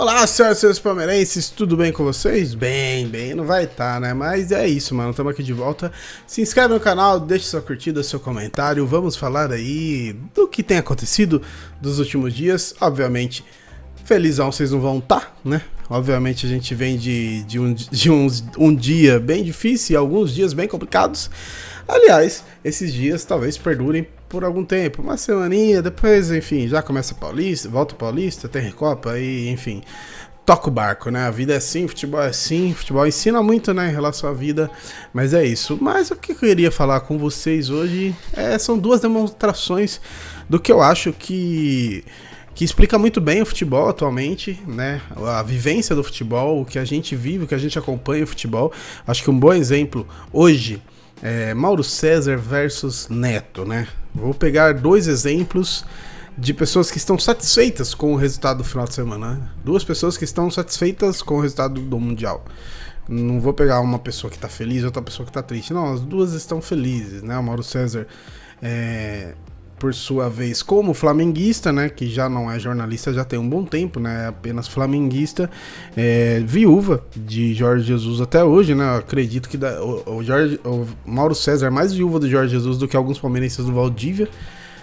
Olá, senhoras e senhores palmeirenses, tudo bem com vocês? Bem, não vai estar, né? Mas é isso, mano, estamos aqui de volta. Se inscreve no canal, deixe sua curtida, seu comentário. Vamos falar aí do que tem acontecido dos últimos dias. Obviamente, felizão vocês não vão estar, né? Obviamente a gente vem de um dia bem difícil e alguns dias bem complicados. Aliás, esses dias talvez perdurem por algum tempo, uma semaninha, depois, enfim, já começa Paulista, volta Paulista, tem Recopa e, enfim, toca o barco, né? A vida é assim, futebol é assim, futebol ensina muito, né, em relação à vida, mas é isso. Mas o que eu queria falar com vocês hoje são duas demonstrações do que eu acho que explica muito bem o futebol atualmente, né? A vivência do futebol, o que a gente vive, o que a gente acompanha o futebol. Acho que um bom exemplo hoje é Mauro César versus Neto, né? Vou pegar dois exemplos de pessoas que estão satisfeitas com o resultado do final de semana, né? Duas pessoas que estão satisfeitas com o resultado do Mundial. Não vou pegar uma pessoa que tá feliz e outra pessoa que tá triste. Não, as duas estão felizes, né? O Mauro César por sua vez, como flamenguista, né, que já não é jornalista já tem um bom tempo, né, é apenas flamenguista, viúva de Jorge Jesus até hoje, né, eu acredito que o Mauro César é mais viúva do Jorge Jesus do que alguns palmeirenses do Valdívia,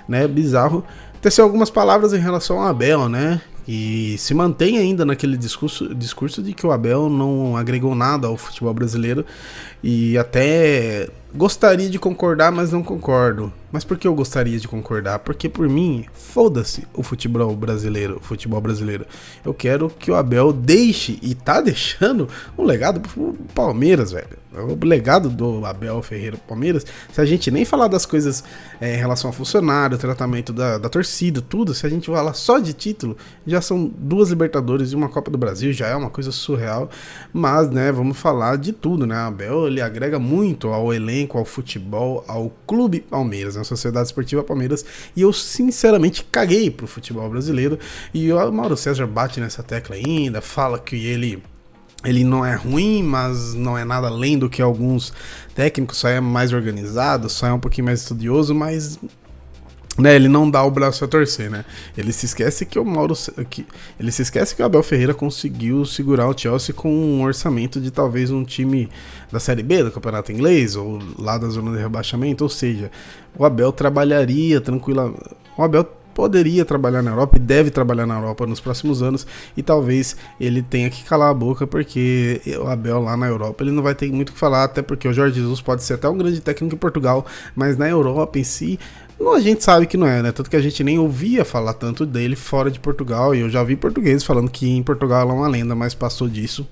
né, bizarro. Teceu algumas palavras em relação ao Abel, né, e se mantém ainda naquele discurso de que o Abel não agregou nada ao futebol brasileiro e até gostaria de concordar, mas não concordo. Mas por que eu gostaria de concordar? Porque por mim, foda-se o futebol brasileiro. Eu quero que o Abel deixe, e tá deixando, um legado pro Palmeiras, velho. O legado do Abel Ferreira pro Palmeiras, se a gente nem falar das coisas em relação ao funcionário, tratamento da torcida, tudo, se a gente falar só de título, já são 2 Libertadores e uma Copa do Brasil, já é uma coisa surreal. Mas, né, vamos falar de tudo, né? O Abel, ele agrega muito ao elenco, ao futebol, ao Clube Palmeiras, né? Sociedade Esportiva Palmeiras, e eu sinceramente caguei pro futebol brasileiro, e o Mauro César bate nessa tecla ainda, fala que ele não é ruim, mas não é nada além do que alguns técnicos, só é mais organizado, só é um pouquinho mais estudioso, mas, né, ele não dá o braço a torcer, né? Ele se esquece que o Abel Ferreira conseguiu segurar o Chelsea com um orçamento de talvez um time da Série B do Campeonato Inglês ou lá da zona de rebaixamento, ou seja, o Abel trabalharia tranquilamente. O Abel poderia trabalhar na Europa e deve trabalhar na Europa nos próximos anos, e talvez ele tenha que calar a boca, porque o Abel lá na Europa ele não vai ter muito o que falar, até porque o Jorge Jesus pode ser até um grande técnico em Portugal, mas na Europa em si a gente sabe que não é, né? Tanto que a gente nem ouvia falar tanto dele fora de Portugal, e eu já vi portugueses falando que em Portugal ela é uma lenda, mas passou disso,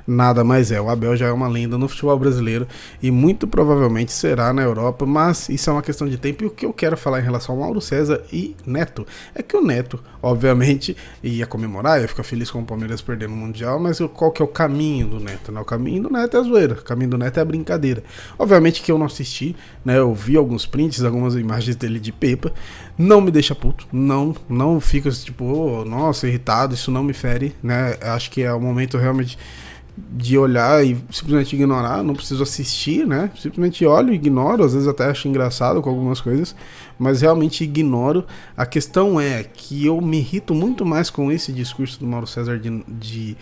nada mais é. O Abel já é uma lenda no futebol brasileiro e muito provavelmente será na Europa, mas isso é uma questão de tempo. E o que eu quero falar em relação ao Mauro César e Neto é que o Neto, obviamente, ia comemorar, ia ficar feliz com o Palmeiras perdendo o Mundial, mas qual que é o caminho do Neto, né? O caminho do Neto é a zoeira, o caminho do Neto é a brincadeira. Obviamente que eu não assisti, né? Eu vi alguns prints, algumas imagens dele de pepa, não me deixa puto, não fico tipo, oh, nossa, irritado, isso não me fere, né? Acho que é o momento realmente de olhar e simplesmente ignorar, não preciso assistir, né? Simplesmente olho e ignoro, às vezes até acho engraçado com algumas coisas, mas realmente ignoro. A questão é que eu me irrito muito mais com esse discurso do Mauro César de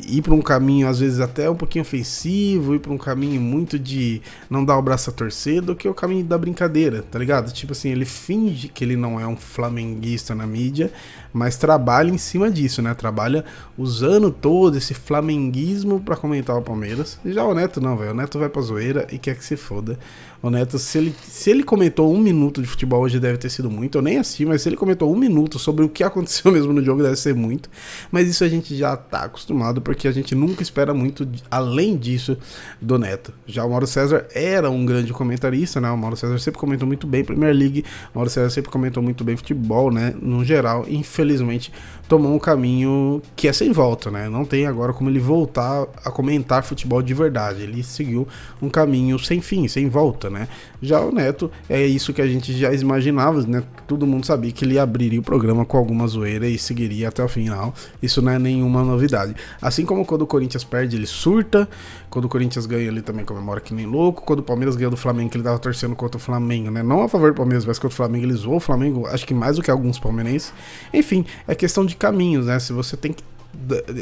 ir para um caminho, às vezes até um pouquinho ofensivo, ir para um caminho muito de não dar o braço a torcer, do que o caminho da brincadeira, tá ligado? Tipo assim, ele finge que ele não é um flamenguista na mídia, mas trabalha em cima disso, né? Trabalha usando todo esse flamenguismo pra comentar o Palmeiras. E já o Neto não, velho. O Neto vai pra zoeira e quer que se foda. O Neto, se ele comentou 1 minuto de futebol hoje, deve ter sido muito. Eu nem assisti, mas se ele comentou 1 minuto sobre o que aconteceu mesmo no jogo, deve ser muito. Mas isso a gente já tá acostumado, porque a gente nunca espera muito além disso do Neto. Já o Mauro César era um grande comentarista, né? O Mauro César sempre comentou muito bem Premier League. O Mauro César sempre comentou muito bem futebol, né? No geral, infelizmente, tomou um caminho que é sem volta, né? Não tem agora como ele voltar a comentar futebol de verdade. Ele seguiu um caminho sem fim, sem volta, né? Já o Neto, é isso que a gente já imaginava, né? Todo mundo sabia que ele abriria o programa com alguma zoeira e seguiria até o final. Isso não é nenhuma novidade. Assim como quando o Corinthians perde, ele surta. Quando o Corinthians ganha, ele também comemora que nem louco. Quando o Palmeiras ganha do Flamengo, que ele tava torcendo contra o Flamengo, né? Não a favor do Palmeiras, mas contra o Flamengo, ele zoou o Flamengo, acho que mais do que alguns palmeirenses. Enfim, é questão de caminhos, né? Se você tem que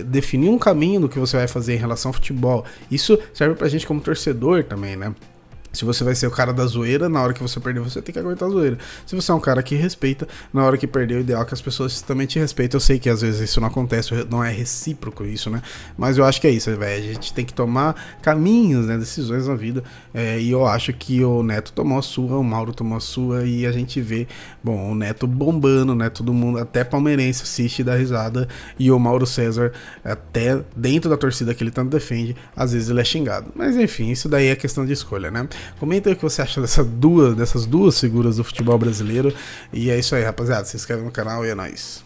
definir um caminho do que você vai fazer em relação ao futebol. Isso serve pra gente como torcedor também, né? Se você vai ser o cara da zoeira, na hora que você perder, você tem que aguentar a zoeira. Se você é um cara que respeita, na hora que perder, o ideal é que as pessoas também te respeitem. Eu sei que às vezes isso não acontece, não é recíproco isso, né? Mas eu acho que é isso, velho. A gente tem que tomar caminhos, né? Decisões na vida. E eu acho que o Neto tomou a sua, o Mauro tomou a sua, e a gente vê, bom, o Neto bombando, né? Todo mundo, até palmeirense, assiste e dá risada. E o Mauro César, até dentro da torcida que ele tanto defende, às vezes ele é xingado. Mas enfim, isso daí é questão de escolha, né? Comenta aí o que você acha dessas duas figuras do futebol brasileiro. E é isso aí, rapaziada. Se inscreve no canal e é nóis.